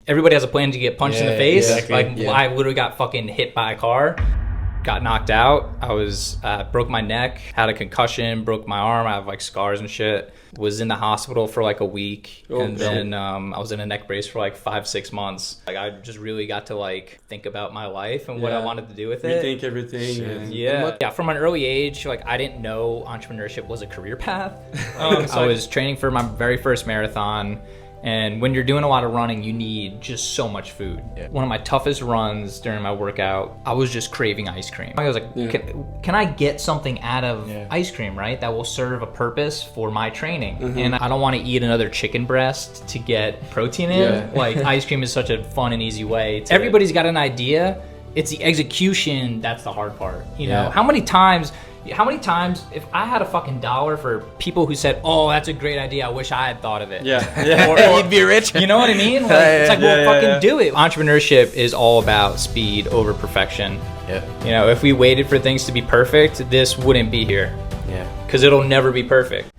everybody has a plan to get punched in the face. Exactly. I literally got fucking hit by a car, got knocked out. I was broke my neck, had a concussion, broke my arm. I have like scars and shit. Was in the hospital for like a week, then I was in a neck brace for like 5-6 months. Like I just really got to like think about my life and what I wanted to do with it. Rethink everything. Yeah. From an early age, like I didn't know entrepreneurship was a career path. So I was training for my very first marathon. And when you're doing a lot of running, you need just so much food. Yeah. One of my toughest runs during my workout, I was just craving ice cream. I was like, can I get something out of ice cream, right? That will serve a purpose for my training. And I don't want to eat another chicken breast to get protein in. Like ice cream is such a fun and easy way. Everybody's got an idea. It's the execution that's the hard part. You know, how many times, if I had a fucking dollar for people who said, oh, that's a great idea, I wish I had thought of it. Or you'd be rich. You know what I mean? Like, it's like, fucking do it. Entrepreneurship is all about speed over perfection. You know, if we waited for things to be perfect, this wouldn't be here. Because it'll never be perfect.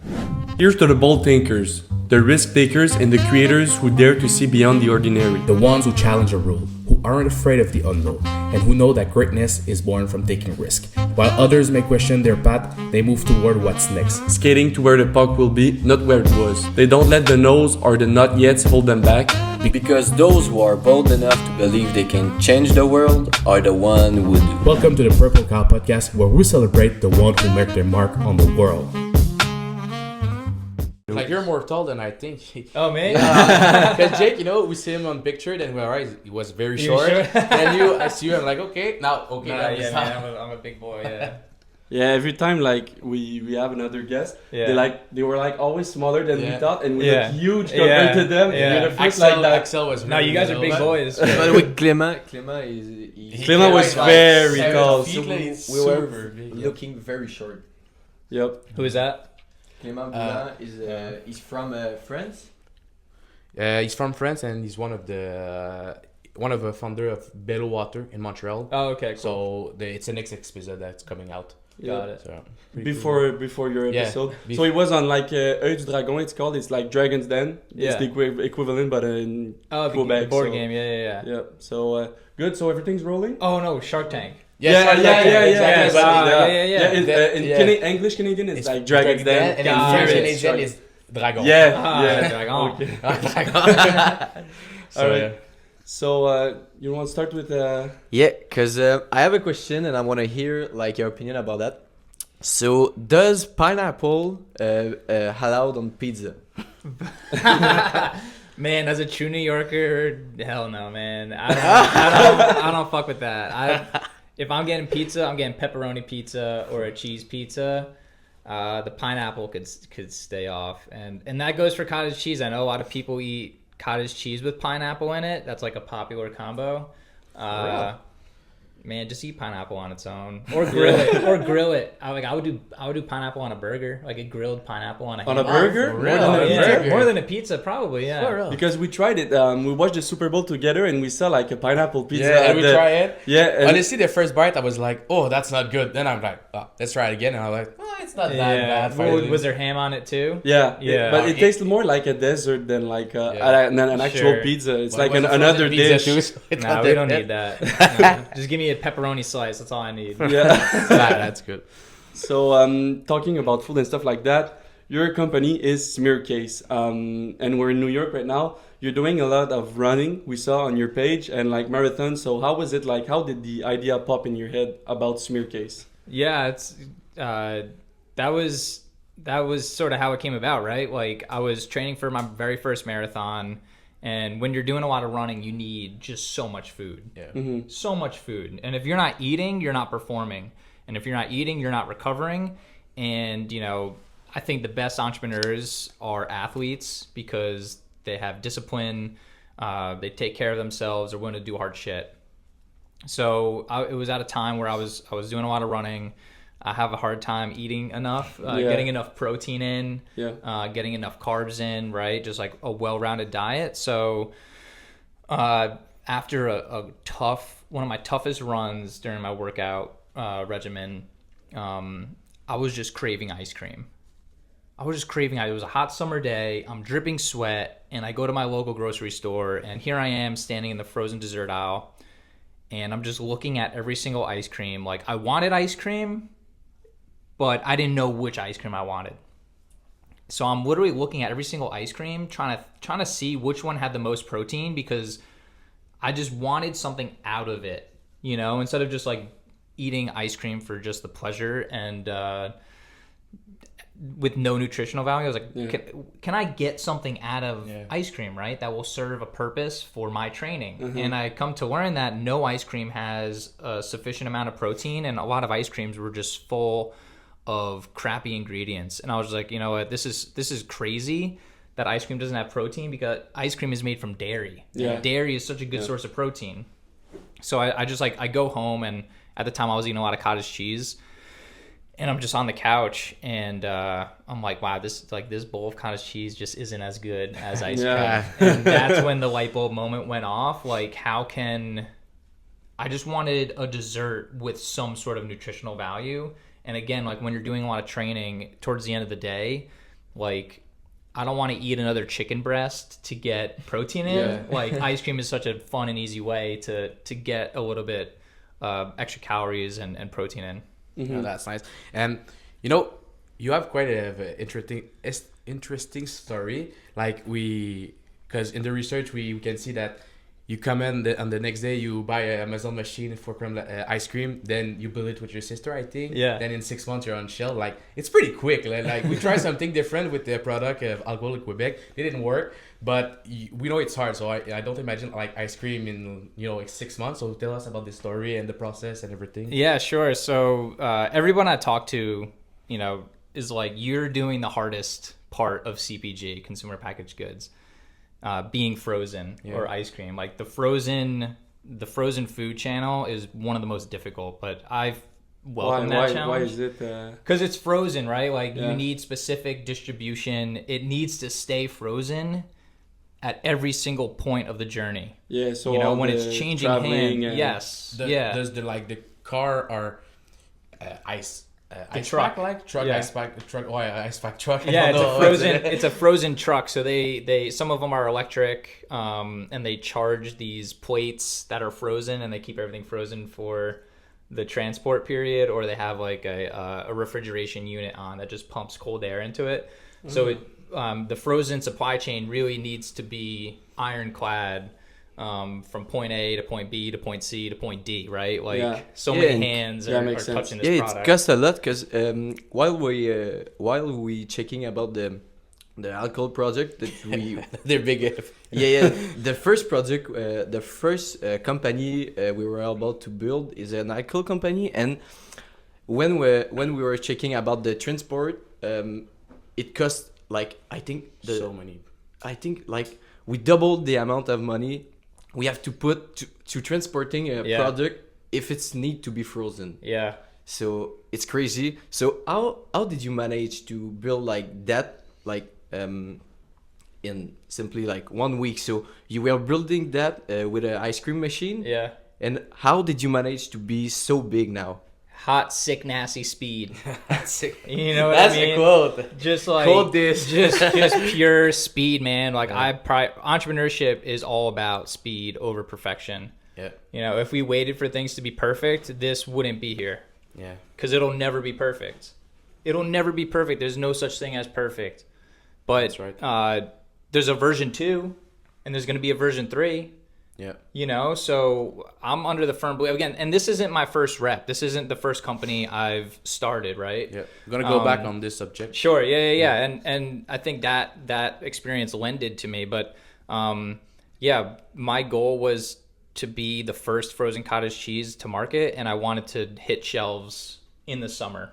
Here's to the bold thinkers, the risk takers, and the creators who dare to see beyond the ordinary. The ones who challenge a rule, who aren't afraid of the unknown, and who know that greatness is born from taking risk. While others may question their path, they move toward what's next. Skating to where the puck will be, not where it was. They don't let the no's or the not yets hold them back. Because those who are bold enough to believe they can change the world are the one who do. Welcome to the Purple Cow Podcast, where we celebrate the ones who make their mark on the world. Like you're more tall than I think. Oh man, because Jake, you know, we see him on picture, then we realize he was very short. Then I see you, I'm like, okay, now, man, I'm a big boy. Yeah, every time like we have another guest, they were like always smaller than we thought, and we look huge compared to them. Yeah. The first, like that. Axel was. No, you guys are big boys. But with Clément was very tall. So we were looking very short. Yep. Who is that? Clément Boulin is from France. He's from France, and he's one of the founder of Bello Water in Montreal. Oh, okay. Cool. So it's an next episode that's coming out. Got it. So, before your episode. So it was on like Œil du Dragon. It's called. It's like Dragon's Den. It's the equivalent, but in Quebec. The board game. Yeah. So good. So everything's rolling. Oh no, Shark Tank. In English Canadian, it's like Dragon's Den. And in French Canadian, it's Dragon. Dragon. Okay. All right. So you want to start with? Yeah, because I have a question and I want to hear like your opinion about that. So, does pineapple allowed on pizza? Man, as a true New Yorker, hell no, man. I don't fuck with that. If I'm getting pizza, I'm getting pepperoni pizza or a cheese pizza. The pineapple could stay off, and that goes for cottage cheese. I know a lot of people eat cottage cheese with pineapple in it. That's like a popular combo. Man, just eat pineapple on its own, or grill it. I would do pineapple on a burger, like a grilled pineapple on a burger. More than a pizza, probably. Yeah. Because we tried it. We watched the Super Bowl together, and we saw like a pineapple pizza. Yeah, and we tried it. Yeah. Honestly, the first bite, I was like, "Oh, that's not good." Then I'm like, "Oh, let's try it again." And I'm like, "Oh, it's not that bad." Was there ham on it too? Yeah. But it tastes more like a dessert than like an actual pizza. It's like another dish. Nah, we don't need that. Just give me a pepperoni slice. That's all I need. Yeah. That's good. So talking about food and stuff like that, your company is Smearcase, and we're in New York right now. You're doing a lot of running, we saw on your page, and like marathons. So how was it like? How did the idea pop in your head about Smearcase? Yeah, it's that was sort of how it came about, right? Like I was training for my very first marathon. And when you're doing a lot of running, you need just so much food. So much food. And if you're not eating, you're not performing. And if you're not eating, you're not recovering. And, you know, I think the best entrepreneurs are athletes because they have discipline, they take care of themselves, they're willing to do hard shit. So it was at a time where I was doing a lot of running. I have a hard time eating enough, getting enough protein in, getting enough carbs in, right? Just like a well-rounded diet. So after one of my toughest runs during my workout regimen, I was just craving ice cream. I was just craving. It was a hot summer day. I'm dripping sweat, and I go to my local grocery store, and here I am standing in the frozen dessert aisle, and I'm just looking at every single ice cream. Like, I wanted ice cream, but I didn't know which ice cream I wanted. So I'm literally looking at every single ice cream, trying to see which one had the most protein, because I just wanted something out of it, you know, instead of just like eating ice cream for just the pleasure and with no nutritional value. I was like, can I get something out of ice cream, right, that will serve a purpose for my training? And I come to learn that no ice cream has a sufficient amount of protein, and a lot of ice creams were just full of crappy ingredients. And I was like, you know what, this is crazy that ice cream doesn't have protein, because ice cream is made from dairy. And dairy is such a good source of protein. So I just like, I go home, and at the time I was eating a lot of cottage cheese, and I'm just on the couch, and I'm like, wow, this bowl of cottage cheese just isn't as good as ice cream. And that's when the light bulb moment went off. Like, I just wanted a dessert with some sort of nutritional value. And again, like, when you're doing a lot of training towards the end of the day, like, I don't want to eat another chicken breast to get protein in. Like, ice cream is such a fun and easy way to get a little bit extra calories and protein in. Oh, that's nice. And you know, you have quite a interesting story. Like, because in the research we can see that you come in on the next day, you buy a Amazon machine for ice cream, then you build it with your sister, I think. Yeah. Then in 6 months you're on shelf. Like, it's pretty quick. Like we tried something different with the product of Alcohol Quebec. It didn't work, but we know it's hard. So I don't imagine like ice cream in, you know, like 6 months. So tell us about the story and the process and everything. Yeah, sure. So everyone I talk to, you know, is like, you're doing the hardest part of CPG, consumer packaged goods. Being frozen or ice cream. Like, the frozen food channel is one of the most difficult, but I've welcomed that challenge. Why is it? Because it's frozen, right? Like, you need specific distribution. It needs to stay frozen at every single point of the journey. Yeah, so you know, when it's changing hands. Yes. Does the car or ice truck. Ice pack truck. Yeah, it's a frozen truck. So they some of them are electric, and they charge these plates that are frozen, and they keep everything frozen for the transport period, or they have like a refrigeration unit on that just pumps cold air into it. So the frozen supply chain really needs to be ironclad. From point A to point B to point C to point D, right? Like, so many hands are touching this product. It costs a lot, because while we checking about the alcohol project that we they're big. The first project, the first company we were about to build is an alcohol company, and when we were checking about the transport, it cost like so many. I think like we doubled the amount of money we have to put to transporting a product if it's need to be frozen. Yeah. So it's crazy. So how did you manage to build like that, like in simply like 1 week? So you were building that with an ice cream machine. Yeah. And how did you manage to be so big now? Hot, sick, nasty speed. That's it. You know what That's I mean? a quote. Just like Quote this. just pure speed, man. Like, entrepreneurship is all about speed over perfection. Yeah. You know, if we waited for things to be perfect, this wouldn't be here. Yeah. Because it'll never be perfect. It'll never be perfect. There's no such thing as perfect. But That's right. There's a version 2, and there's going to be a version 3. Yeah. You know, so I'm under the firm belief, again, and this isn't my first rep. This isn't the first company I've started, right? Yeah. I'm going to go back on this subject. Sure. Yeah. And I think that experience lended to me. But my goal was to be the first frozen cottage cheese to market, and I wanted to hit shelves in the summer.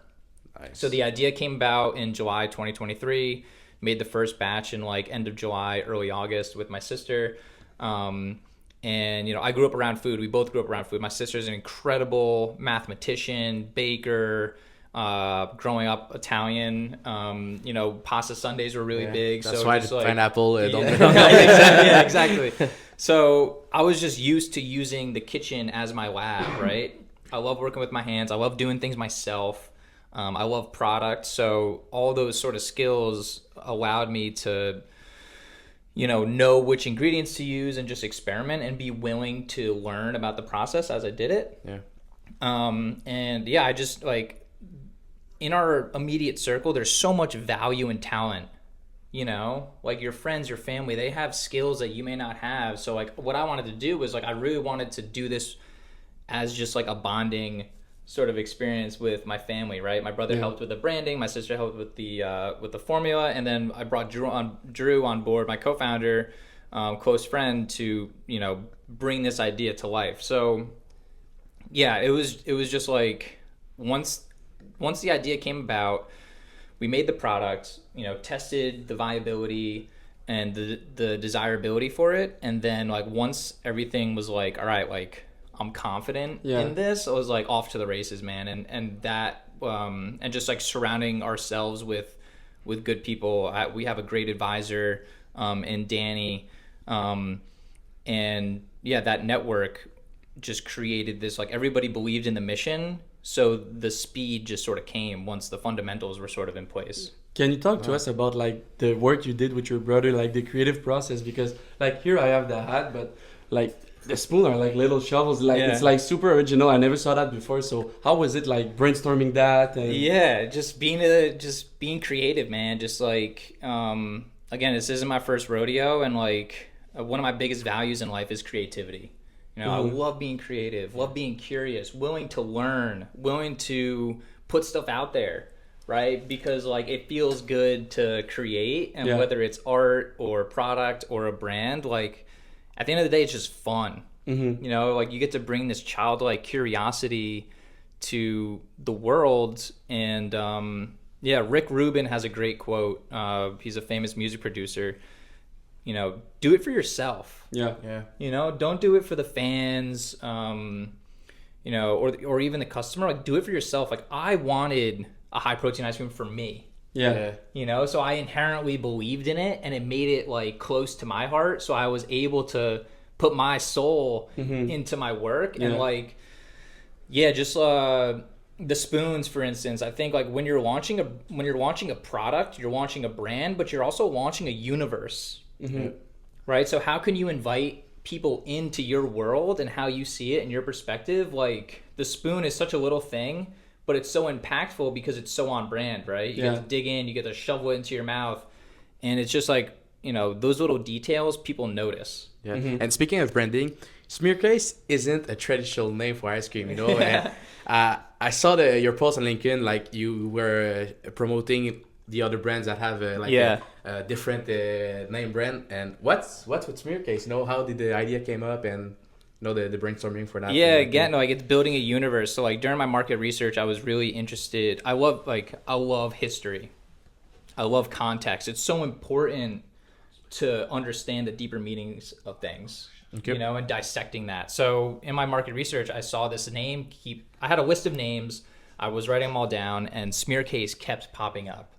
Nice. So the idea came about in July 2023, made the first batch in like end of July, early August with my sister. And, you know, I grew up around food. We both grew up around food. My sister's an incredible mathematician, baker, growing up Italian. You know, pasta Sundays were really big. That's so why just the like, pineapple don't yeah, exactly. So I was just used to using the kitchen as my lab, right? I love working with my hands. I love doing things myself. I love product. So all those sort of skills allowed me to, know which ingredients to use and just experiment and be willing to learn about the process as I did it. Yeah. And yeah, I just like in our immediate circle, there's so much value and talent, like your friends, your family, they have skills that you may not have. So like what I wanted to do was like, I really wanted to do this as just like a bonding sort of experience with my family, right? My brother helped with the branding, my sister helped with the formula, and then I brought Drew on board, my co-founder, close friend, to bring this idea to life. So yeah, it was just like once the idea came about, we made the product, tested the viability and the desirability for it, and then like once everything was like, all right, like I'm confident in this, I was like off to the races, man. And that and just like surrounding ourselves with good people. We have a great advisor in Danny, and yeah, that network just created this, like everybody believed in the mission, so the speed just sort of came once the fundamentals were sort of in place. Can you talk to us about like the work you did with your brother, like the creative process? Because like here I have the hat, but like the spoon are like little shovels, like it's like super original. I never saw that before. So how was it like brainstorming that? And yeah, just being creative, man. Just like again, this isn't my first rodeo, and like one of my biggest values in life is creativity. I love being creative, love being curious, willing to learn, willing to put stuff out there, right? Because like it feels good to create, and whether it's art or product or a brand, like at the end of the day, it's just fun. Like you get to bring this childlike curiosity to the world. And Rick Rubin has a great quote. He's a famous music producer. Do it for yourself. Don't do it for the fans, or even the customer. Like, do it for yourself. Like, I wanted a high protein ice cream for me. So I inherently believed in it, and it made it like close to my heart. So I was able to put my soul into my work, and like, just the spoons, for instance. I think like when you're launching a product, you're launching a brand, but you're also launching a universe. Right? So how can you invite people into your world and how you see it and your perspective? Like the spoon is such a little thing, but it's so impactful because it's so on brand, right? You get to dig in, you get to shovel it into your mouth, and it's just like, those little details people notice. And speaking of branding, Smearcase isn't a traditional name for ice cream, And, I saw your post on LinkedIn, like you were promoting the other brands that have a different name brand. And what's with Smearcase? How did the idea came up, and the brainstorming for that? Like it's building a universe. So like during my market research, I was really interested. I love history. I love context. It's so important to understand the deeper meanings of things. And dissecting that. So in my market research, I saw this name. I had a list of names. I was writing them all down, and Smearcase kept popping up.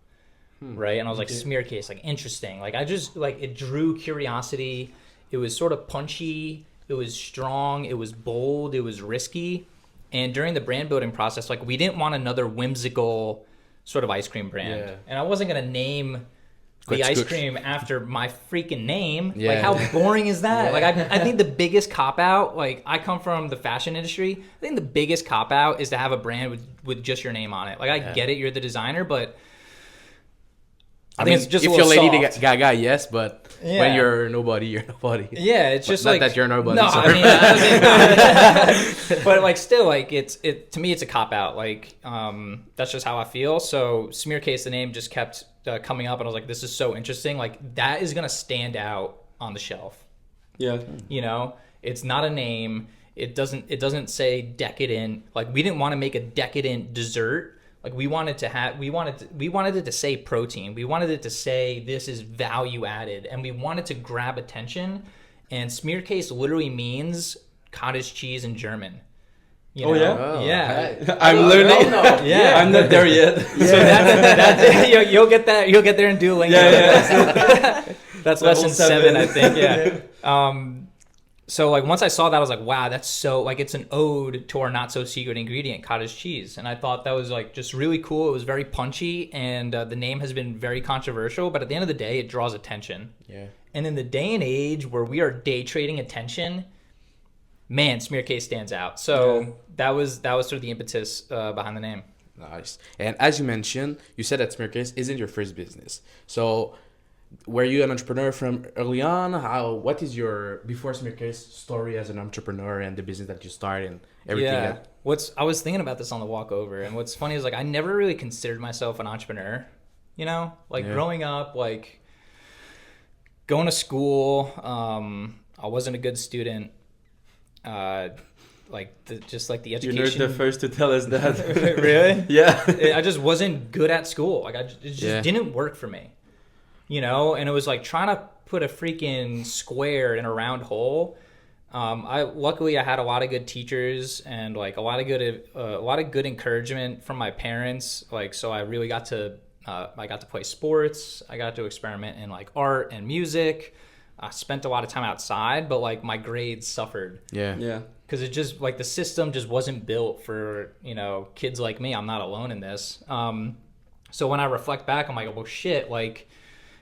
Right? And I was like, Smearcase, like interesting. Like I just like it drew curiosity. It was sort of punchy. It was strong. It was bold. It was risky. And during the brand building process, like we didn't want another whimsical sort of ice cream brand. And I wasn't gonna name the ice cream after my freaking name. Like how boring is that? Like I think the biggest cop out, like I come from the fashion industry, I think the biggest cop out is to have a brand with just your name on it. Like I get it, you're the designer, but I think it's just if a you're little Lady soft. Gaga, yes, but when you're nobody, you're nobody. Yeah, it's just not like that you're nobody. No, sorry. but like still, like it to me, it's a cop out. Like that's just how I feel. So Smearcase, the name just kept coming up, and I was like, this is so interesting. Like that is gonna stand out on the shelf. It's not a name. It doesn't say decadent. Like we didn't want to make a decadent dessert. Like we wanted it to say protein. We wanted it to say this is value added, and we wanted to grab attention. And Smearcase literally means cottage cheese in German. Oh yeah, Oh, yeah. I'm learning. Yeah, I'm not there yet. So that's you'll get that. You'll get there in Duolingo. That's lesson 7, I think. Yeah. so like once I saw that, I was like, wow, that's so like it's an ode to our not so secret ingredient, cottage cheese, and I thought that was like just really cool. It was very punchy, and the name has been very controversial, but at the end of the day, it draws attention. Yeah. And in the day and age where we are day trading attention, man, Smearcase stands out. So that was sort of the impetus behind the name. Nice. And as you mentioned, you said that Smearcase isn't your first business. So were you an entrepreneur from early on? What is your before Smearcase story as an entrepreneur and the business that you started and everything? Yeah. I was thinking about this on the walk over, and what's funny is like I never really considered myself an entrepreneur. You know, like growing up, like going to school, I wasn't a good student. Just like the education. You're not the first to tell us that. Really? Yeah. I just wasn't good at school. Like it just didn't work for me. You know, and it was like trying to put a freaking square in a round hole. Luckily I had a lot of good teachers and like a lot of good encouragement from my parents. Like, so I really got to play sports. I got to experiment in like art and music. I spent a lot of time outside, but like my grades suffered. Yeah. Yeah. Because it just like the system just wasn't built for, you know, kids like me. I'm not alone in this. So when I reflect back, I'm like, well, shit, like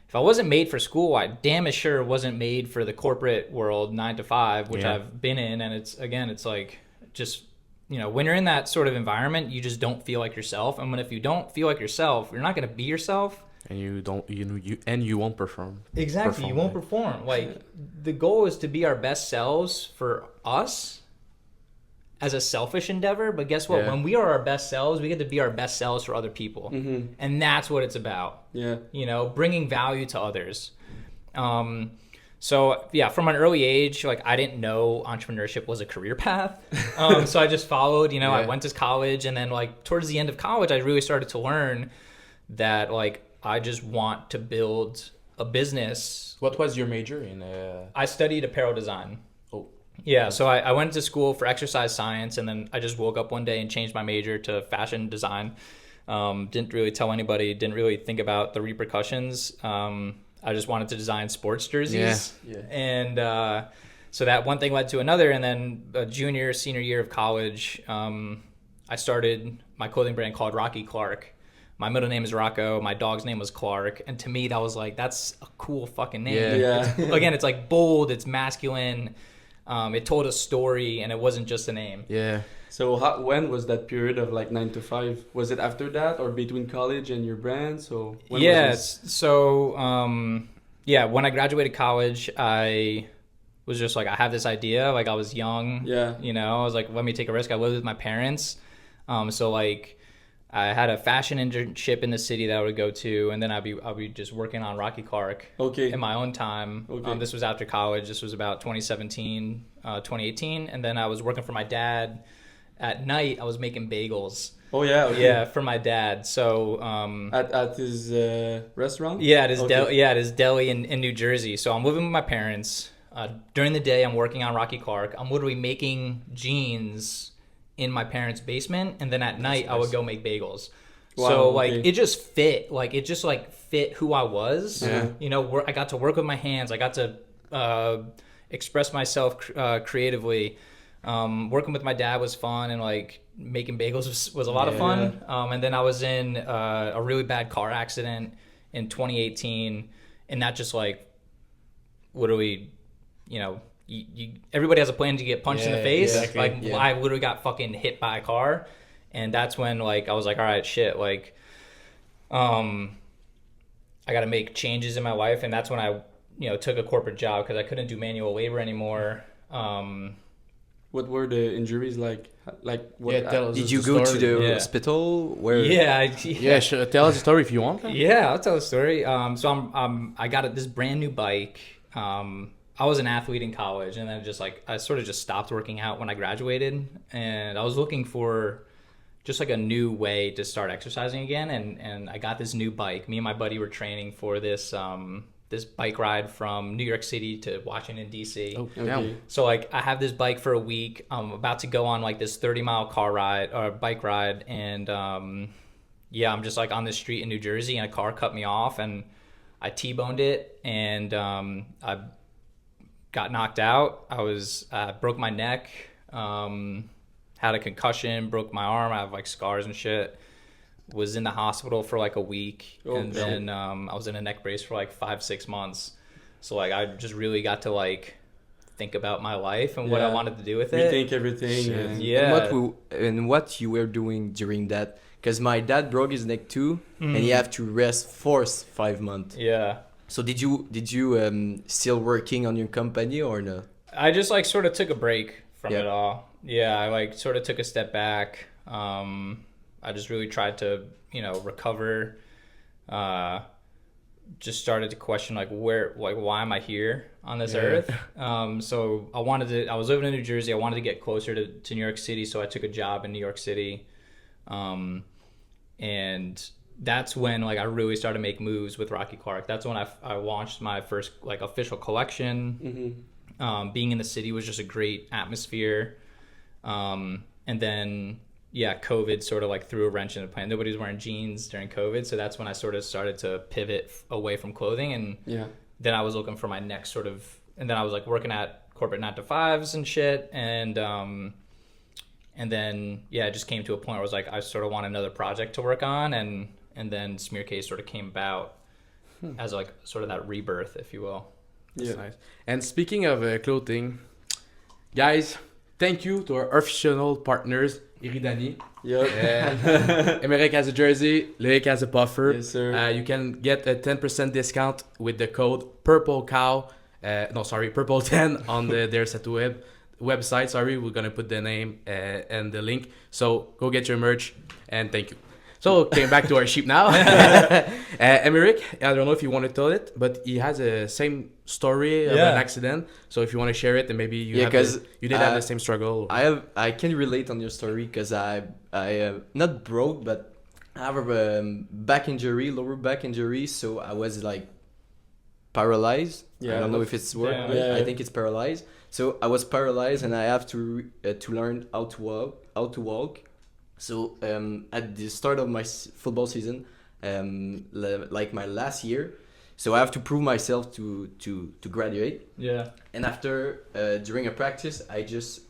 if I wasn't made for school, I damn as sure wasn't made for the corporate world, 9 to 5, which I've been in. And it's like just, you know, when you're in that sort of environment, you just don't feel like yourself. And if you don't feel like yourself, you're not going to be yourself. And you won't perform. Exactly. You won't perform. Like the goal is to be our best selves for us as a selfish endeavor. But guess what? Yeah. When we are our best selves, we get to be our best selves for other people. Mm-hmm. And that's what it's about. Yeah. You know, bringing value to others. So yeah, from an early age, like I didn't know entrepreneurship was a career path. So I just followed, you know, I went to college, and then like towards the end of college, I really started to learn that like I just want to build a business. What was your major in? I studied apparel design. Oh. Yeah, so I went to school for exercise science, and then I just woke up one day and changed my major to fashion design. Didn't really tell anybody, didn't really think about the repercussions. I just wanted to design sports jerseys. Yeah. And so that one thing led to another, and then senior year of college, I started my clothing brand called Rocky Clark. My middle name is Rocco. My dog's name was Clark. And to me, that was like, that's a cool fucking name. Yeah. Again, it's like bold, it's masculine. It told a story, and it wasn't just a name. Yeah. So when was that period of like 9 to 5? Was it after that or between college and your brand? So when was this? So when I graduated college, I was just like, I have this idea. Like I was young. Yeah. You know, I was like, let me take a risk. I lived with my parents. So like I had a fashion internship in the city that I would go to, and then I'll be just working on Rocky Clark in my own time. Okay. This was after college. This was about 2017, 2018. And then I was working for my dad. At night, I was making bagels. Oh, yeah. Okay. Yeah, for my dad. So at his restaurant? Yeah, at his deli in New Jersey. So I'm living with my parents. During the day, I'm working on Rocky Clark. I'm literally making jeans in my parents' basement, and then at night I would go make bagels. Wow, so like okay. it just fit. Like it just like fit who I was. Yeah. You know, I got to work with my hands. I got to express myself creatively. Working with my dad was fun, and like making bagels was a lot of fun. And then I was in a really bad car accident in 2018, and that just like literally, you know, everybody has a plan to get punched in the face. Exactly. I literally got fucking hit by a car, and that's when like I was like, all right, shit, like, I got to make changes in my life, and that's when I, you know, took a corporate job because I couldn't do manual labor anymore. What were the injuries like? Like what? Did you go to the hospital? Where? Tell us a story if you want. Yeah, I'll tell a story. So I got this brand new bike. I was an athlete in college, and then just like I sort of just stopped working out when I graduated, and I was looking for just like a new way to start exercising again, and I got this new bike. Me and my buddy were training for this this bike ride from New York City to Washington DC. Oh, Okay. So like I have this bike for a week. I'm about to go on like this 30-mile bike ride, and I'm just like on this street in New Jersey, and a car cut me off, and I T-boned it, and I got knocked out. I was broke my neck, had a concussion, broke my arm. I have like scars and shit. Was in the hospital for like a week, and then I was in a neck brace for like 5-6 months. So like I just really got to like think about my life and what I wanted to do with it. Rethink everything. And Yeah. And what you were doing during that? Because my dad broke his neck too, and he had to rest for 5 months. Yeah. So did you still working on your company or no? I just like sort of took a break from Yeah. it all. Yeah, I like sort of took a step back. I just really tried to, recover. Just started to question like why am I here on this earth? So I was living in New Jersey. I wanted to get closer to New York City, so I took a job in New York City. And that's when like I really started to make moves with Rocky Clark. That's when I launched my first like official collection. Being in the city was just a great atmosphere. And then COVID sort of like threw a wrench in the plan. Nobody was wearing jeans during COVID, so that's when I sort of started to pivot away from clothing. And then I was looking for my next sort of, and then I was like working at corporate 9-to-5s and shit. And then it just came to a point where I was like, I sort of want another project to work on, and then Smearcase sort of came about as like sort of that rebirth, if you will. That's nice. And speaking of clothing, guys, thank you to our official partners, Iridani. Emeric has a jersey, Loic has a puffer. Yes, sir. You can get a 10% discount with the code PURPLECOW. Purple10 on their website. Sorry, we're gonna put the name and the link. So go get your merch, and thank you. So came back to our sheep now. Emeric, I don't know if you want to tell it, but he has a same story of an accident. So if you want to share it, and maybe you did have the same struggle. I can relate on your story because I not broke, but I have a lower back injury, so I was like paralyzed. I don't know if it's word. Yeah. I think it's paralyzed. So I was paralyzed, and I have to learn how to walk. So at the start of my football season, like my last year, so I have to prove myself to graduate. Yeah. And after during a practice, I just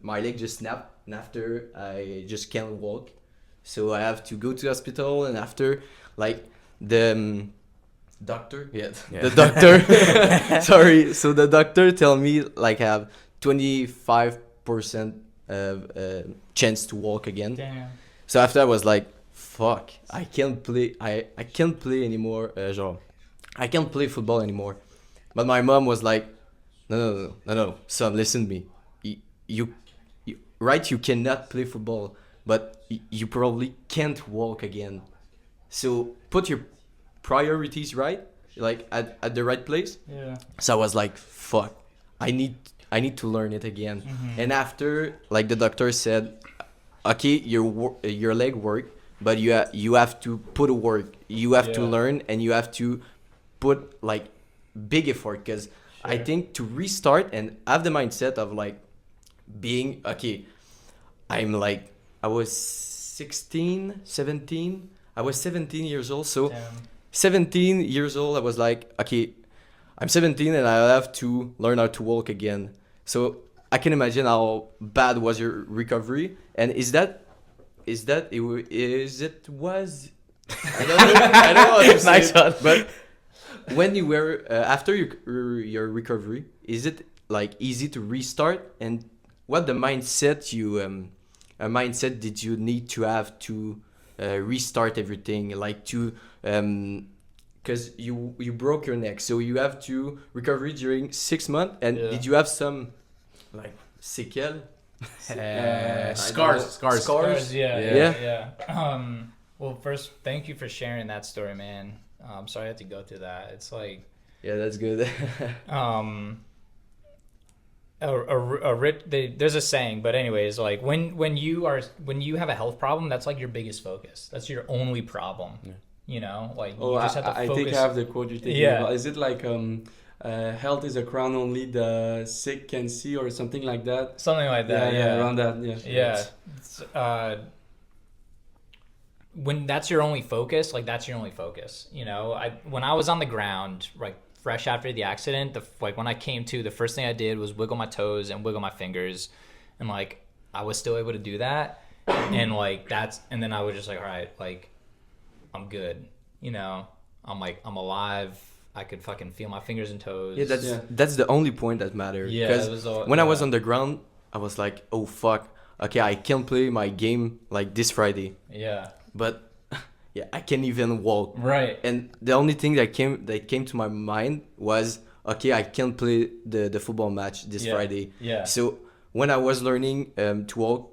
my leg just snapped, and after I just can't walk. So I have to go to the hospital, and after like the doctor, the doctor, sorry. So the doctor tell me like I have 25% chance to walk again. Damn. So after I was like, fuck, I can't play. I can't play anymore. I can't play football anymore. But my mom was like, no, son, listen to me. You right? You cannot play football, but you probably can't walk again. So put your priorities right, like at the right place. Yeah. So I was like, fuck, I need to learn it again. And after, like the doctor said, okay, your leg work, but you have to put a work. You have to learn, and you have to put like big effort, because I think to restart and have the mindset of like being okay. I was 17. I was 17 years old. So 17 years old, I was like, okay, I'm 17 and I have to learn how to walk again. So I can imagine how bad was your recovery. And is it was, I don't know how to say Nice it, one. but when you were, after your recovery, is it like easy to restart? And what the mindset did you need to have to restart everything, like to because you broke your neck, so you have to recover during 6 months. And did you have some like séquelles? Scars. Yeah. Well, first, thank you for sharing that story, man. I'm sorry I had to go through that. It's like, Yeah, that's good. there's a saying, but anyways, like when you have a health problem, that's like your biggest focus. That's your only problem. You know, like you just have to focus. I think I have the quote you're thinking about. Is it like health is a crown only the sick can see, or something like that? Something like that. Yeah. Around that. Yeah. When that's your only focus, like that's your only focus. You know, when I was on the ground, like fresh after the accident, like when I came to, the first thing I did was wiggle my toes and wiggle my fingers, and like I was still able to do that, and like and then I was just like, all right, like I'm good, you know, I'm alive. I could fucking feel my fingers and toes. Yeah, that's the only point that mattered. Yeah, Because when I was on the ground, I was like, oh fuck, okay, I can't play my game like this Friday. Yeah. But yeah, I can't even walk. Right. And the only thing that came to my mind was, okay, I can't play the football match this Friday. Yeah. So when I was learning to walk,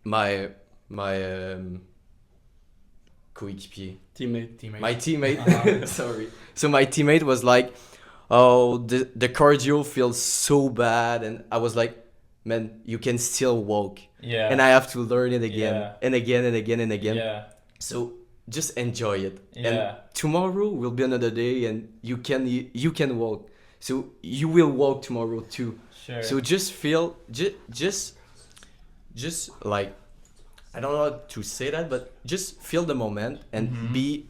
my coéquipier, Teammate. my teammate, sorry. So my teammate was like, "Oh, the cardio feels so bad," and I was like, "Man, you can still walk." Yeah. And I have to learn it again Yeah. and again and again and again. Yeah. So just enjoy it. Yeah. And tomorrow will be another day, and you can walk. So you will walk tomorrow too. Sure. So just feel just like, I don't know how to say that, but just feel the moment and be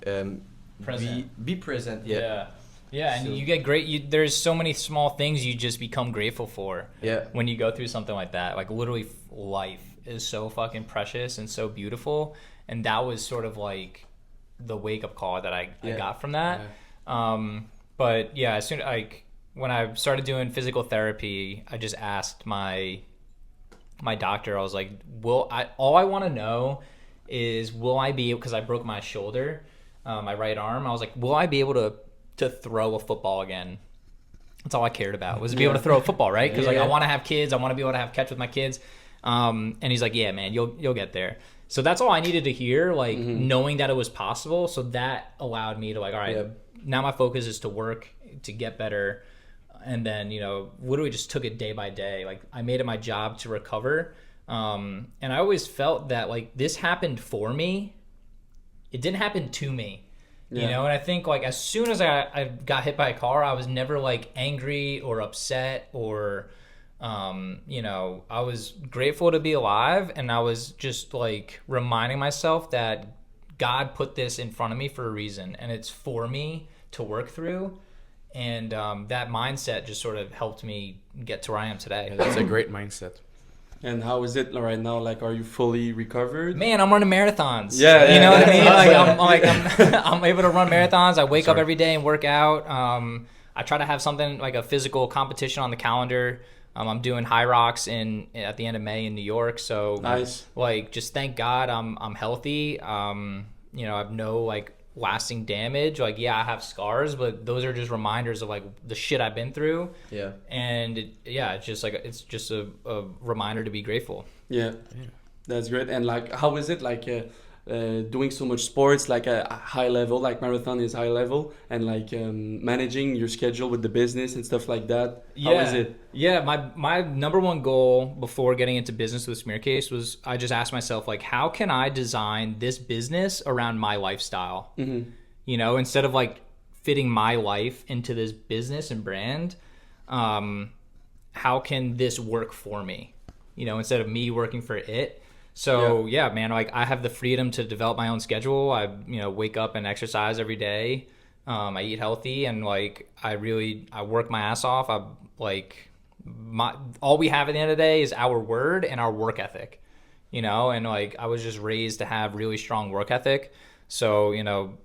Present. be present. Yeah. Yeah. Yeah, and So- you get there's so many small things you just become grateful for Yeah. when you go through something like that. Like literally life is so fucking precious and so beautiful, and that was sort of like the wake up call that I Yeah. got from that. But yeah, as soon like when I started doing physical therapy, I just asked my doctor, I was like, all I want to know is, will I be, because I broke my shoulder, my right arm, I was like, will I be able to throw a football again? That's all I cared about, was to be able to throw a football, right? Because like I want to have kids, I want to be able to have catch with my kids. And he's like, yeah, man, you'll get there. So that's all I needed to hear, like knowing that it was possible. So that allowed me to like, all right, now my focus is to work to get better. And then, you know, literally just took it day by day. Like I made it my job to recover. And I always felt that like this happened for me. It didn't happen to me, you know? And I think like as soon as I got hit by a car, I was never like angry or upset or, you know, I was grateful to be alive. And I was just like reminding myself that God put this in front of me for a reason, and it's for me to work through. And that mindset just sort of helped me get to where I am today. Yeah, that's a great mindset. And how is it right now? Like, are you fully recovered? Man, I'm running marathons. Yeah, you know what I mean. yeah. Like I'm able to run marathons. I wake up every day and work out. I try to have something like a physical competition on the calendar. I'm doing High Rocks at the end of May in New York. So Nice. Like, just thank God I'm healthy. You know, I have no like lasting damage. Like, yeah, I have scars, but those are just reminders of like the shit I've been through. Yeah. And it's just a reminder to be grateful. Yeah, that's great. And like, how is it like doing so much sports, like a high level, like marathon is high level, and like managing your schedule with the business and stuff like that? How is it? Yeah, my number one goal before getting into business with Smearcase was, I just asked myself, like, how can I design this business around my lifestyle? Mm-hmm. You know, instead of like fitting my life into this business and brand, how can this work for me? You know, instead of me working for it. So yeah, man, like I have the freedom to develop my own schedule. I, you know, wake up and exercise every day. I eat healthy, and like I work my ass off. I like all we have at the end of the day is our word and our work ethic, you know. And like I was just raised to have really strong work ethic. So, you know,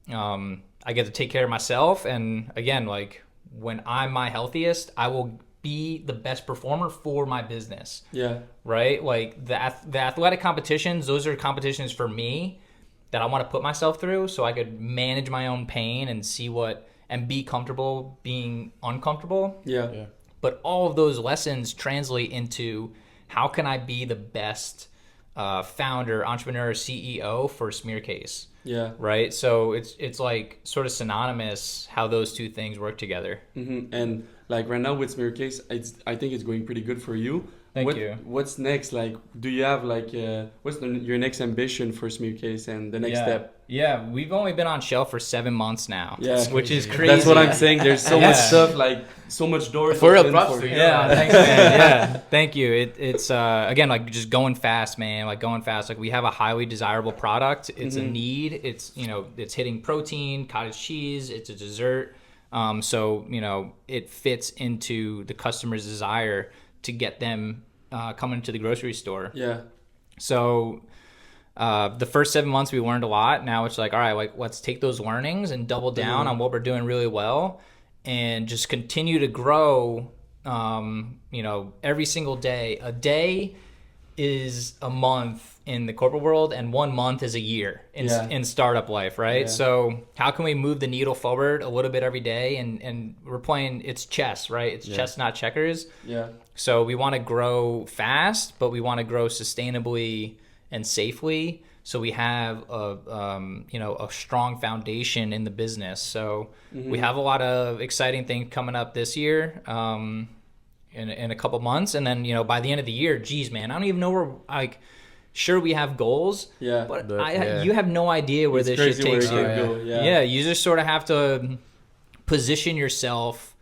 I get to take care of myself. And again, like when I'm my healthiest, I will be the best performer for my business. Yeah. Right? Like the athletic competitions, those are competitions for me that I want to put myself through so I could manage my own pain and and be comfortable being uncomfortable. Yeah. But all of those lessons translate into, how can I be the best founder, entrepreneur, CEO for Smearcase? Yeah. Right? So it's like sort of synonymous how those two things work together. Mm-hmm. And like right now with Smearcase, I think it's going pretty good for you. Thank you. What's next? Like, do you have like what's your next ambition for Smearcase and the next step? Yeah, we've only been on shelf for 7 months now. Yeah. Which is crazy. That's what I'm saying. There's so much Yeah. stuff, like so much doors. For real, open props for to you. Yeah, thanks, man. Yeah, thank you. It's again, like just going fast, man. Like going fast. Like we have a highly desirable product. It's a need. It's, you know, it's hitting protein, cottage cheese. It's a dessert. So, it fits into the customer's desire to get them coming to the grocery store. Yeah. So the first 7 months we learned a lot. Now it's like, all right, like let's take those learnings and double down on what we're doing really well and just continue to grow, every single day. A day is a month in the corporate world and 1 month is a year in startup life, right? Yeah. So how can we move the needle forward a little bit every day? And we're playing, it's chess, right? It's chess, not checkers. Yeah. So we want to grow fast, but we want to grow sustainably and safely. So we have a strong foundation in the business. So we have a lot of exciting things coming up this year, in a couple months, and then by the end of the year, geez, man, I don't even know where. Sure, we have goals, but you have no idea where It's this shit crazy where takes it you. can go. Yeah. Yeah, you just sort of have to position yourself,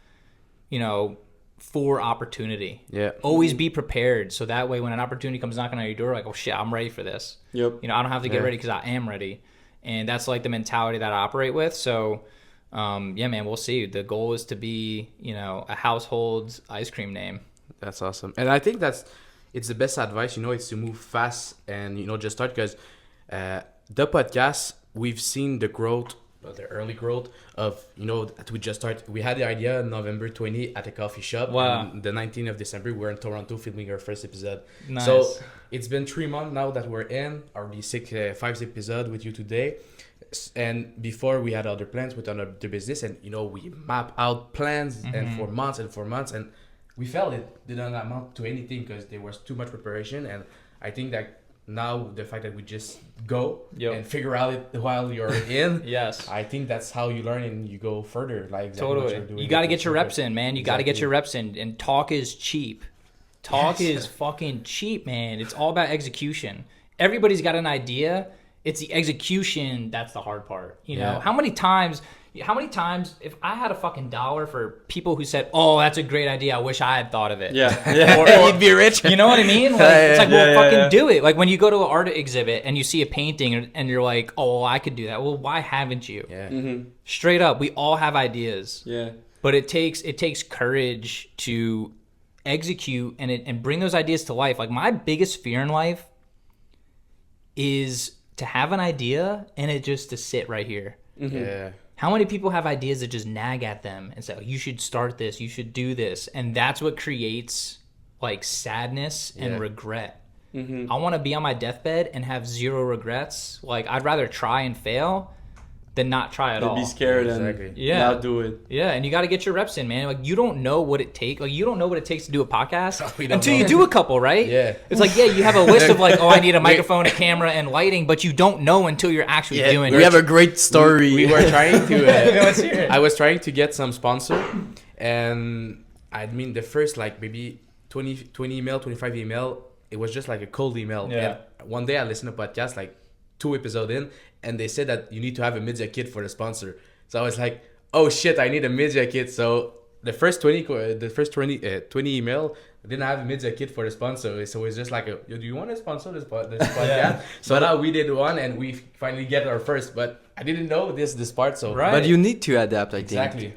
for opportunity. Yeah. Always be prepared, so that way when an opportunity comes knocking on your door, like, oh shit, I'm ready for this. Yep. I don't have to get ready because I am ready, and that's like the mentality that I operate with. So, man, we'll see. The goal is to be, a household ice cream name. That's awesome. And I think it's the best advice, it's to move fast and, just start, because the podcast, we've seen the growth, the early growth of, that we just started. We had the idea on November 20 at a coffee shop. Wow. And the 19th of December, we were in Toronto filming our first episode. Nice. So it's been 3 months now that we're in our fifth episode with you today. And before we had other plans with another business, and we map out plans and for months, and we felt it didn't amount to anything because there was too much preparation. And I think that now the fact that we just go and figure out it while you're in, Yes. I think that's how you learn and you go further. Like exactly what you're Totally. doing You got to with get your the reps in, man. You got to get your reps in. And talk is cheap. Talk is fucking cheap, man. It's all about execution. Everybody's got an idea. It's the execution that's the hard part. How many times, if I had a fucking dollar for people who said, oh, that's a great idea, I wish I had thought of it. Yeah. You'd be rich. You know what I mean? Like, it's like, well, fucking do it. Like when you go to an art exhibit and you see a painting and you're like, oh, well, I could do that. Well, why haven't you? Yeah. Straight up, we all have ideas. Yeah. But it takes courage to execute and bring those ideas to life. Like my biggest fear in life is to have an idea and it just to sit right here. Yeah. How many people have ideas that just nag at them and say, oh, you should start this, you should do this, and that's what creates like sadness and regret. I want to be on my deathbed and have zero regrets. Like I'd rather try and fail than not try at all. Be scared Exactly. and not do it. Yeah, and you got to get your reps in, man. Like you don't know what it takes. Like you don't know what it takes to do a podcast We don't until know. you do a couple, right? Yeah. It's like, you have a list of like, oh, I need a microphone, a camera, and lighting, but you don't know until you're actually doing We it. have a great story. We were trying to. Let's hear it. I was trying to get some sponsor, and I mean the first like maybe 20 email, 25 email. It was just like a cold email. Yeah. And one day I listened to a podcast like 2 episodes in, and they said that you need to have a media kit for the sponsor. So I was like, oh shit, I need a media kit. So the first 20 email, I didn't have a media kit for the sponsor. So it's just like, do you want to sponsor this podcast? So now we did one, and we finally get our first. But I didn't know this part. So Right. But you need to adapt, I think. Exactly.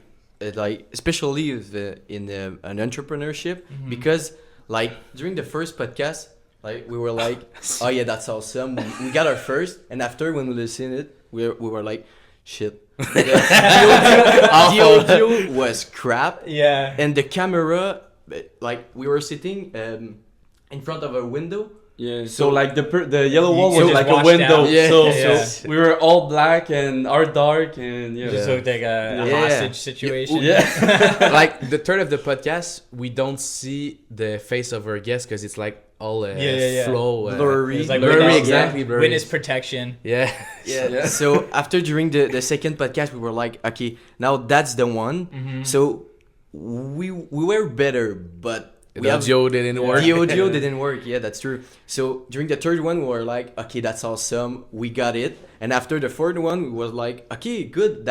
Like especially in an entrepreneurship, because like during the first podcast, like we were like, oh yeah, that's awesome. We got our first, and after when we listened it, we were like, shit. The audio was crap. Yeah. And the camera, like we were sitting in front of a window. Yeah. So like the yellow wall You was just like a washed window. out. Yeah. So Yeah. we were all black and our dark and Just looked like a Yeah. hostage situation. Yeah. Like the third of the podcast, we don't see the face of our guest because it's like all flow, Blurry. It's like blurry, witness, exactly, blurry. witness protection. Yeah. Yeah. So after during the second podcast, we were like, okay, now that's the one. So we were better, but The audio didn't work. the audio didn't work. Yeah, that's true. So during the third one, we were like, okay, that's awesome, we got it. And after the fourth one, we was like, okay, good,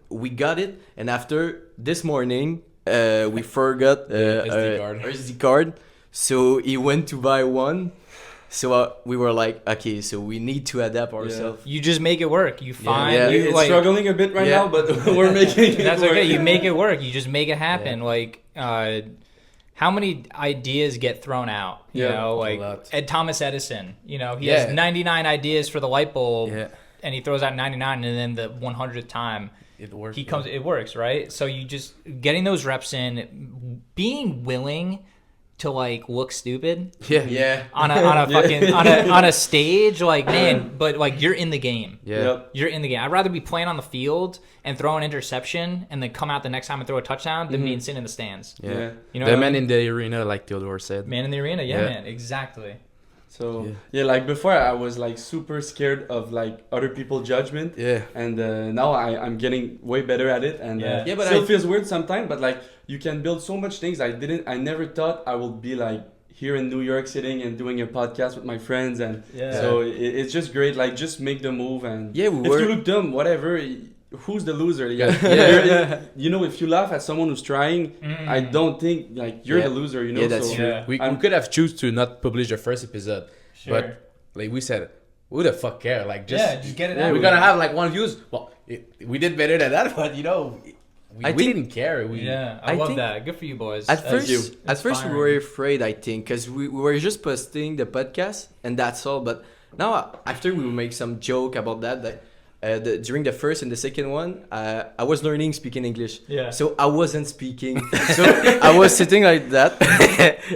we got it. And after this morning, we forgot SD card. our SD card. So he went to buy one. So we were like, okay, so we need to adapt ourselves. You just make it work. You find Yeah. you It's like struggling a bit right Yeah. now, but we're making it that's work. okay. You make it work. You just make it happen. Like how many ideas get thrown out? You Yeah. know, A like lot. Thomas Edison. You know, he Yeah. has 99 ideas for the light bulb, Yeah. and he throws out 99, and then the 100th time It works. he comes. It works, right? So you just getting those reps in, being willing to like look stupid Yeah. Yeah. on a fucking on a stage, like man, but like you're in the game. Yeah. Yep. You're in the game. I'd rather be playing on the field and throw an interception and then come out the next time and throw a touchdown than being sitting in the stands. Yeah. Yeah. You know The what I man mean? in the arena, like Theodore said. Man in the arena, yeah, Yeah. man, exactly. So yeah, like before I was like super scared of like other people judgment. Yeah. And now I'm getting way better at it, and Yeah. Yeah, but still I- feels weird sometimes. But like you can build so much things. I never thought I would be like here in New York sitting and doing a podcast with my friends, and Yeah. so it's just great. Like just make the move, and Yeah, we if were- you look dumb, whatever. Who's the loser? Yeah. You know, if you laugh at someone who's trying, I don't think like you're Yeah. the loser. You know, Yeah, that's so true. Yeah. We I'm- could have choose to not publish the first episode, Sure. but like we said, who the fuck care? Like just just get it we're out. gonna have like one views. Well, we did better than that, but you know, we think- didn't care. We Yeah, I I love think- that. Good for you boys. At That's first, we inspiring. were afraid, I think, because we were just posting the podcast and that's all. But now, after we make some joke about that during the first and the second one, I was learning speaking English. Yeah. So I wasn't speaking. So I was sitting like that,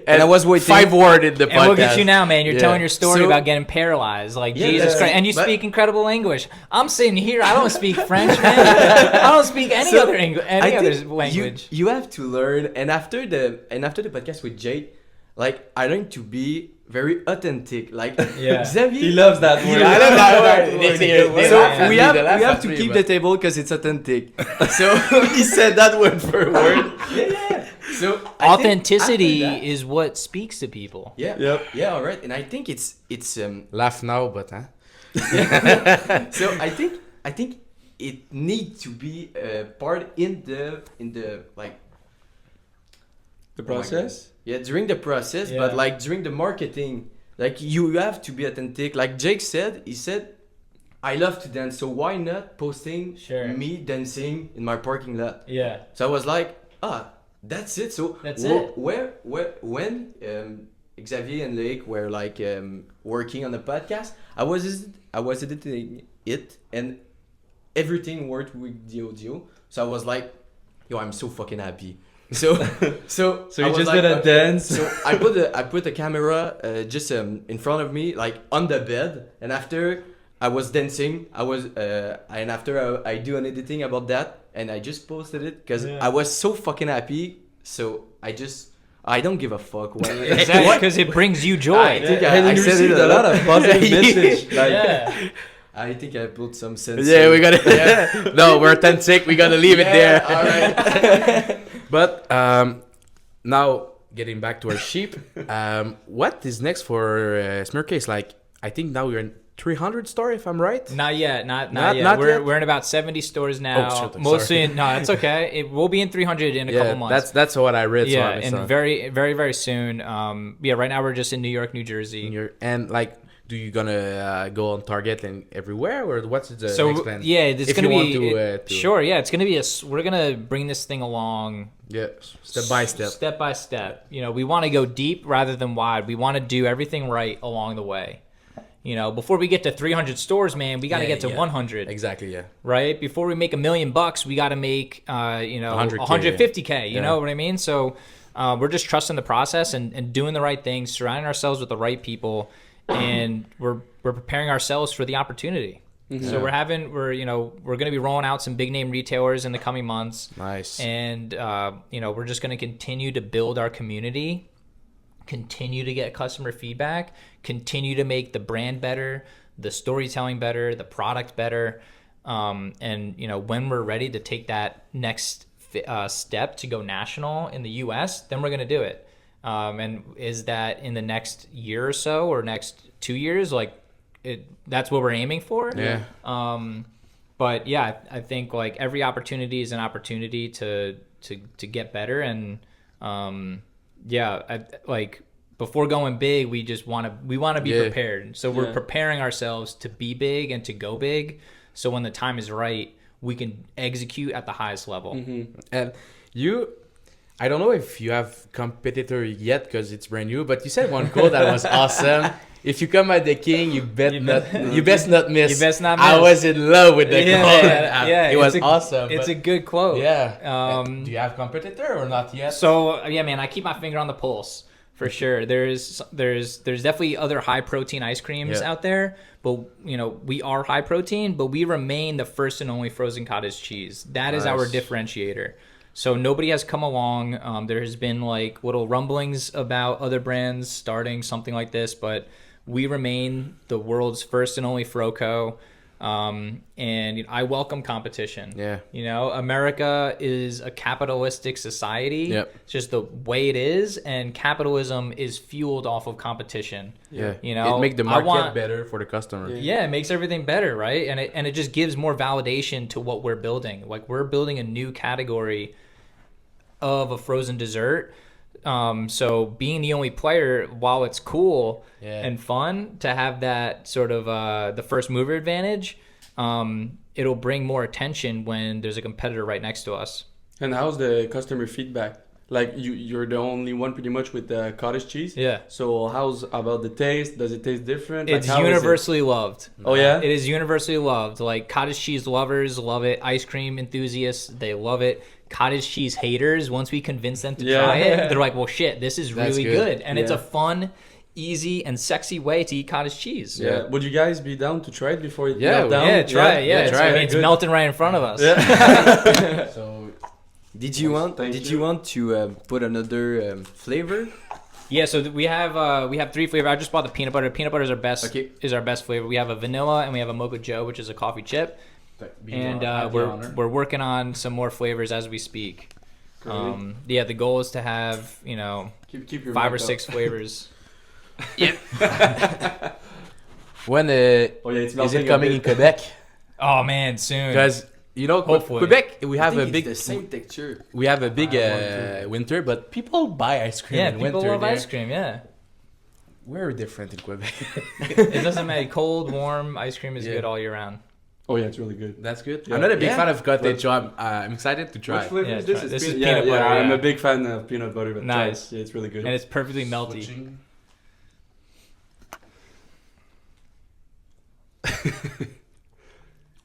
and I was waiting. 5 word in the podcast. And look at you now, man. You're Yeah. telling your story So- about getting paralyzed. Like, Yeah, Jesus yeah. Christ. And you But- speak incredible English. I'm sitting here. I don't speak French, man. I don't speak any So, other any I other think language. You have to learn, and after the podcast with Jake, like I learned to be very authentic. Like Yeah. Xavier, he loves that word. I love that word. It's They- a good they word. So laugh at we me, have they laugh we have at to me, keep but- the table because it's authentic. So he said that word for word. Yeah. So I think Authenticity after that- is what speaks to people. Yeah. Yep. Yeah. All right. And I think it's Laugh now, but huh? so I think it needs to be part in the like The my process. yeah, during the process, Yeah. but like during the marketing, like you have to be authentic. Like Jake said, he said, I love to dance, so why not posting Sure. me dancing in my parking lot? Yeah. So I was like, that's it. So That's it. when Xavier and Lake were like working on the podcast, I was editing it, and everything worked with the audio. So I was like, yo, I'm so fucking happy. So So I you was just like, did a okay. dance. So I put the camera just in front of me, like on the bed, and after I was dancing, and after I do an editing about that, and I just posted it because Yeah. I was so fucking happy. So I don't give a fuck when Exactly, because it brings you joy. I think and I you said received it a lot of positive message. Like, Yeah. I think I put some sense. Yeah, we gotta. No, we're authentic. We gotta leave it there. All right. But now getting back to our sheep, what is next for Smearcase? Like, I think now we're in 300 store, if I'm right. Not yet. Not Not- yet. not we're yet? we're in about 70 stores now. Oh, shit, I'm Mostly sorry. in, no, it's okay. It will be in 300 in a couple months. that's what I read. Yeah, so I and saw. very, very, very soon. Yeah, right now we're just in New York, New Jersey. And like, do you gonna go on Target and everywhere, or what's the So next plan? yeah, it's If gonna you be want to, sure. Yeah, it's gonna be we're gonna bring this thing along Yeah, step by step. step by step. You know, we want to go deep rather than wide. We want to do everything right along the way. You know, before we get to 300 stores, man, we got to Yeah, get to yeah. 100. Exactly. Yeah. Right? Before we make $1 million, we got to make, 100K, 150K. You yeah. know what I mean? So we're just trusting the process and doing the right things, surrounding ourselves with the right people, and we're preparing ourselves for the opportunity. So we're going to be rolling out some big name retailers in the coming months. Nice. And, we're just going to continue to build our community, continue to get customer feedback, continue to make the brand better, the storytelling better, the product better. And, when we're ready to take that next step to go national in the US, then we're going to do it. And is that in the next year or so or next 2 years? That's what we're aiming for. Yeah. But yeah, I think like every opportunity is an opportunity to get better, and before going big, we just want to be prepared. So we're Yeah. preparing ourselves to be big and to go big. So when the time is right, we can execute at the highest level. And you, I don't know if you have competitor yet because it's brand new, but you said one quote that was awesome. If you come at the king, you best not miss. You best not I miss. was in love with the quote. Yeah, It was it's awesome. It's but- a good quote. Yeah. Do you have competitor or not yet? So yeah, man, I keep my finger on the pulse for sure. There's definitely other high protein ice creams out there, but we are high protein, but we remain the first and only frozen cottage cheese. That is our differentiator. So nobody has come along. There has been like little rumblings about other brands starting something like this, but we remain the world's first and only Froco. And I welcome competition. Yeah. America is a capitalistic society. Yep. It's just the way it is, and capitalism is fueled off of competition. Yeah. It make the market better for the customer. Yeah, it makes everything better, right? And it just gives more validation to what we're building. Like we're building a new category of a frozen dessert. So being the only player, while it's cool and fun to have that sort of the first mover advantage, it'll bring more attention when there's a competitor right next to us. And how's the customer feedback? Like you're the only one pretty much with the cottage cheese. Yeah. So how's about the taste? Does it taste different? Like, It's how is it? universally loved. Oh yeah. It is universally loved. Like cottage cheese lovers love it. Ice cream enthusiasts, they love it. Cottage cheese haters, once we convince them to try it, they're like, well, shit, this is That's really good. good. And it's a fun, easy, and sexy way to eat cottage cheese. Yeah. Would you guys be down to try it before it Yeah, melt down? Yeah, try it. Yeah, try it. it's melting right in front of us. So Did you want? Thank Did you. you want to put another flavor? Yeah, so we have 3 flavors. I just bought the peanut butter. Peanut butter is our best flavor. We have a vanilla and we have a mocha Joe, which is a coffee chip. And we're working on some more flavors as we speak. The goal is to have Keep your 5 or mic up. 6 flavors. when it's is melting it a coming bit. in Quebec? Oh man, soon. Because Hopefully. Quebec, we have I a think big it's the same texture. we have a big winter, but people buy ice cream Yeah, in people winter. love there. ice cream. Yeah, We're different in Quebec. it doesn't matter. Cold, warm ice cream is Yeah. good all year round. Oh yeah, it's really good. That's good. Yeah. I'm not a big Yeah. fan of cottage, so I'm excited to try. Which flavor Yeah, is this? try- It's this is peanut- peanut butter, I'm yeah. a big fan of peanut butter. But Nice. Yeah, it's really good. And it's perfectly melty. Switching.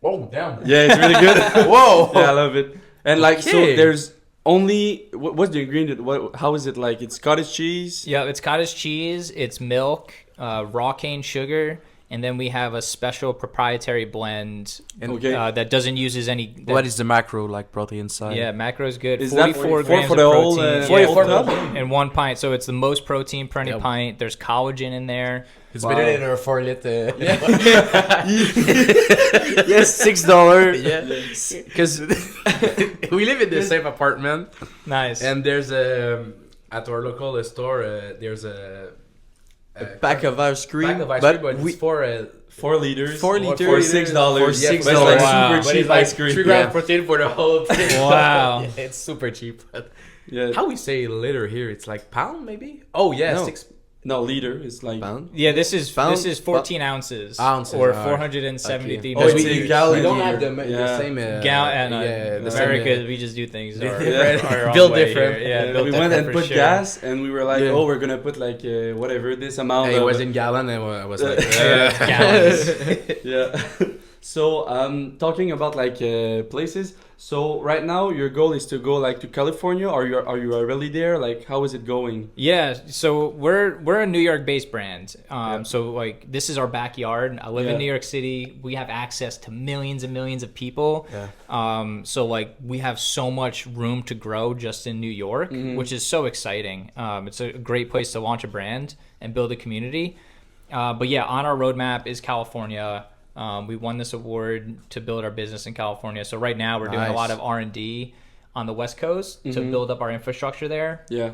Oh damn! Yeah, it's really good. Whoa! Yeah, I love it. And like, so Okay. there's only what's the ingredient? How is it like? It's cottage cheese. Yeah, it's cottage cheese, it's milk, raw cane sugar, and then we have a special proprietary blend Okay. that doesn't uses any. What is the macro like protein side? Yeah, macro's good. Is that 44 for grams the of whole, protein. 44 tub? in 1 pint, so it's the most protein per any Yeah. pint. There's collagen in there. It's better than a 4 liter. Yes, $6. Yeah, because we live in the same apartment, Nice. and there's at our local store there's a Pack of ice cream, pack of ice but cream, but we it's for 4 liters. 4 For liters $6. for Yeah, $6. But it's like Wow. super but cheap it's like ice cream. 3 grams Yeah. protein for the whole thing. Wow. Yeah, it's super cheap. But Yeah. how we say liter here? It's like pound maybe? Oh yeah, No. 6 No, liter is like. Pound. Yeah, this is Pound- 14 ounces. Ounces, Or alright. 473 Oh, Because it's milliliters. a gallon we don't here. have the Yeah. same The same, America, we just do things different. our own Built way different. here. Yeah, built we went different and for put sure. gas, and we were like, Yeah. oh, we're gonna put like whatever this amount. It of, was in gallon, and I was like, Gallons. Yeah. So talking about like places. So right now your goal is to go like to California, or are you already there? Like how is it going? Yeah, so we're a New York based brand. So like this is our backyard. I live Yeah. in New York City. We have access to millions and millions of people. Yeah. So like we have so much room to grow just in New York, which is so exciting. It's a great place to launch a brand and build a community. But yeah, on our roadmap is California. We won this award to build our business in California. So right now we're doing a Nice. lot of R&D on the West Coast to build up our infrastructure there. Yeah.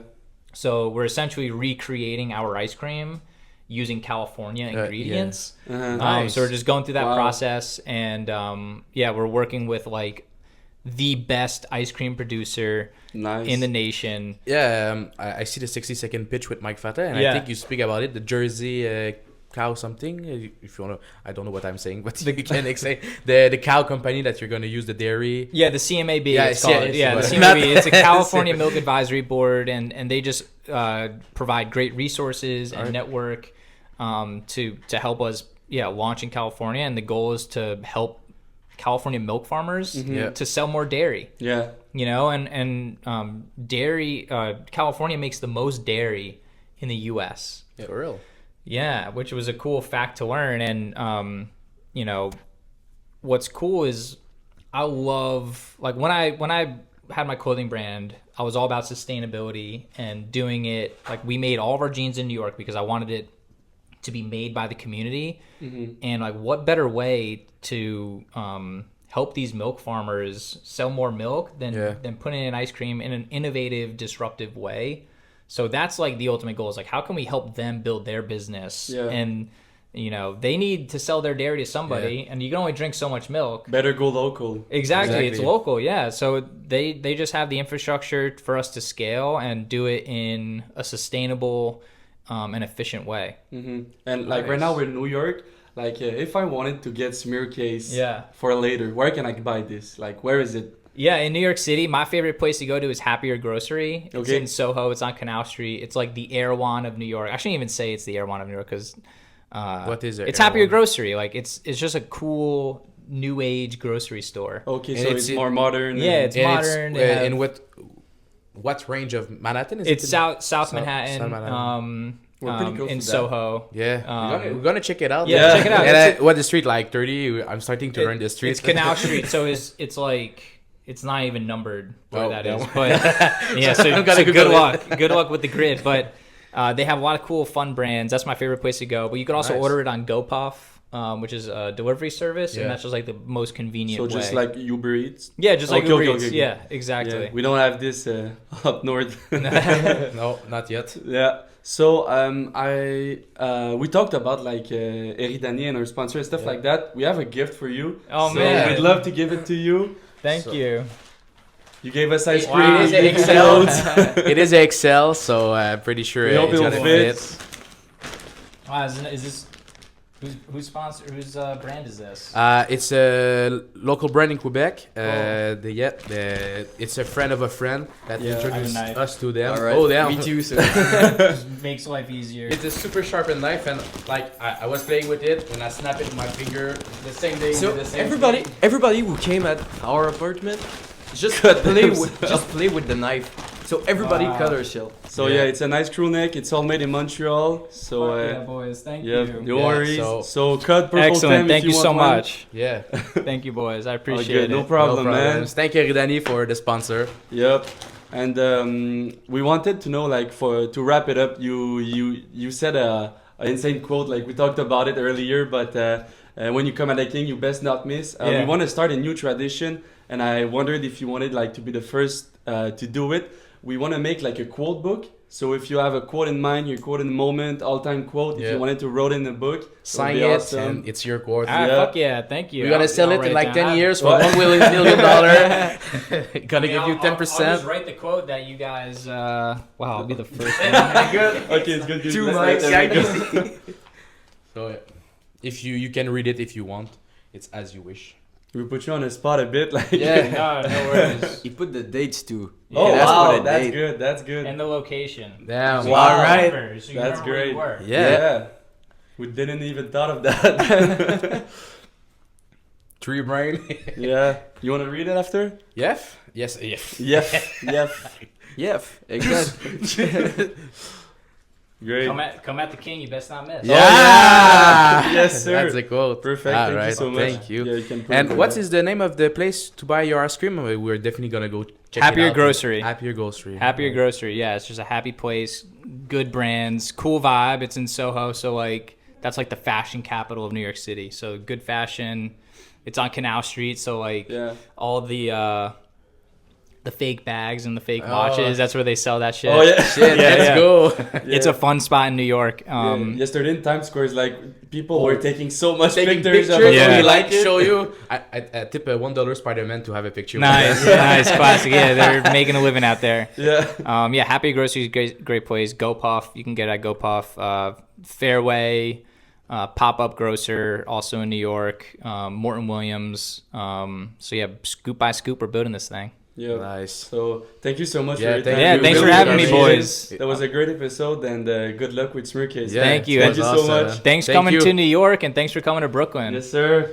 So we're essentially recreating our ice cream using California ingredients. Uh-huh. So we're just going through that Wow. process, and we're working with like the best ice cream producer Nice. in the nation. Yeah, I see the 60-second pitch with Mike Fata, and Yeah. I think you speak about it. The Jersey cow something. If you want to, I don't know what I'm saying, but you can say the cow company that you're going to use the dairy. Yeah, the CMAB. Yeah, it's called. yeah, The but- CMAB. It's a California Milk Advisory Board, and they just provide great resources and Alright. network to help us launch in California. And the goal is to help California milk farmers Yeah. to sell more dairy. Yeah. You know, and dairy. California makes the most dairy in the U.S. For real. Yeah, which was a cool fact to learn. And you know, what's cool is I love, like, when I had my clothing brand, I was all about sustainability and doing it. Like, we made all of our jeans in New York because I wanted it to be made by the community. And like, what better way to help these milk farmers sell more milk than putting in ice cream in an innovative, disruptive way. So that's like the ultimate goal, is like, how can we help them build their business? Yeah. And you know, they need to sell their dairy to somebody, and you can only drink so much milk. Better go local. Exactly. It's Exactly. local, yeah. So they just have the infrastructure for us to scale and do it in a sustainable and efficient way. And like right now we're in New York. Like if I wanted to get Smearcase Yeah. for later, where can I buy this? Like where is it? Yeah, in New York City, my favorite place to go to is Happier Grocery. It's Okay. in Soho. It's on Canal Street. It's like the Erewhon of New York. I shouldn't even say it's the Erewhon of New York because What is it? it's Happier Grocery. Like it's just a cool new age grocery store. Okay, And so it's it's more modern. Yeah, and- it's And modern. It's, They have- in what range of Manhattan is It's it? South Manhattan. South Manhattan. We're pretty close in to that. Soho. Yeah, Um, we're gonna check it out. yeah, check it out. And It's what the street like? 30. I'm starting to learn the street. It's Canal Street, so it's like it's not even numbered where Oh, that no. is. But yeah, so, I'm gonna so Google good it. luck. Good luck with the grid. But they have a lot of cool, fun brands. That's my favorite place to go. But you can also Nice. order it on GoPuff, which is a delivery service, Yeah. and that's just like the most convenient So way. just like Uber Eats. yeah, just like Okay, Uber okay, Eats. okay, Yeah, Yeah, exactly. we don't have this up north. No, not yet. Yeah. So we talked about like Eridani and our sponsor and stuff like that. We have a gift for you. Oh, So man. we'd love to give it to you. Thank So- you. You gave us ice Wow. cream. It is you an gave us Excel. notes. It is Excel, so I'm pretty sure We hope it's it'll gonna fit. fit. Wow, is this who's sponsor? Whose brand is this? It's a local brand in Quebec. It's a friend of a friend that Yeah. introduced I have a knife. us to them. All right. Oh, damn. Me too. So Makes life easier. It's a super sharpened knife, and like I was playing with it when I snap it with my finger the same day. So the same everybody who came at our apartment just play with the knife. So everybody Wow. cut herself. So Yeah. yeah, it's a nice crew neck. It's all made in Montreal. So yeah, boys. Thank yeah, you. no Yeah, worries. so- So cut purple Excellent. Tem if Thank you so want one. much. Yeah. Thank you, boys. I All appreciate good, it. no problem, man. problems. Thank you, Ridani, for the sponsor. Yep. And we wanted to know, like, to wrap it up, you said a insane quote, like we talked about it earlier, but when you come at a king, you best not miss. Yeah. We want to start a new tradition, and I wondered if you wanted like to be the first to do it. We want to make like a quote book. So if you have a quote in mind, your quote in the moment, all-time quote, if Yeah. you wanted to write in a book, Sign would it, be awesome. and it's your quote. Ah, Yeah. fuck yeah, thank you. We're gonna sell I'll it in write like down. 10 years for What? $1 million. Gonna give you I'll just 10%. write the quote that you guys. Wow, I'll be the first one. Good. Okay, it's good. Too Let's- much. there we go. So if you can read it if you want. It's as you wish. We put you on the spot a bit, like. No, no worries. He put the dates too. Oh Yeah, that's wow, what it that's made. good. That's good. And the location. Damn. So Wow. you Alright. remember, so you That's remember where you great. were. Yeah. We didn't even thought of that. Tree brain. Yeah. You want to read it after? Yes. Yes. Yes. Yep. Yep. Yeah, exactly. Great. Come at the king, you best not miss. Yeah. Yes, sir. That's a quote. Perfect. All Thank you right, so much. Thank you. Yeah, you can put And it what there. is the name of the place to buy your ice cream? We're definitely gonna go check Happier it out. Grocery. Happier Grocery. Happier Grocery, yeah, it's just a happy place, good brands, cool vibe. It's in Soho, so like that's like the fashion capital of New York City. So good fashion. It's on Canal Street, so like Yeah. all the the fake bags and the fake watches. That's where they sell that shit. Oh yeah. Shit, Yeah, let's yeah. go. It's a fun spot in New York. Yesterday in Times Square, is like people were taking so much Taking pictures. pictures, Of Yeah. we it. like show you. I tip a $1 Spider-Man to have a picture. Nice, nice, classic. Yeah, they're making a living out there. Yeah. Yeah, Happy Groceries, great place. GoPuff, you can get at GoPuff. Fairway, pop-up grocer, also in New York. Morton Williams. So yeah, scoop by scoop, we're building this thing. Yeah. Nice. So thank you so much Yeah, for your thank time. Yeah, you. thanks for Really having me, appreciate it. boys. That was a great episode, and good luck with Smearcase. Yeah, Thank you. Thank you so awesome, much. man. Thanks Thank coming you. to New York, and thanks for coming to Brooklyn. Yes, sir.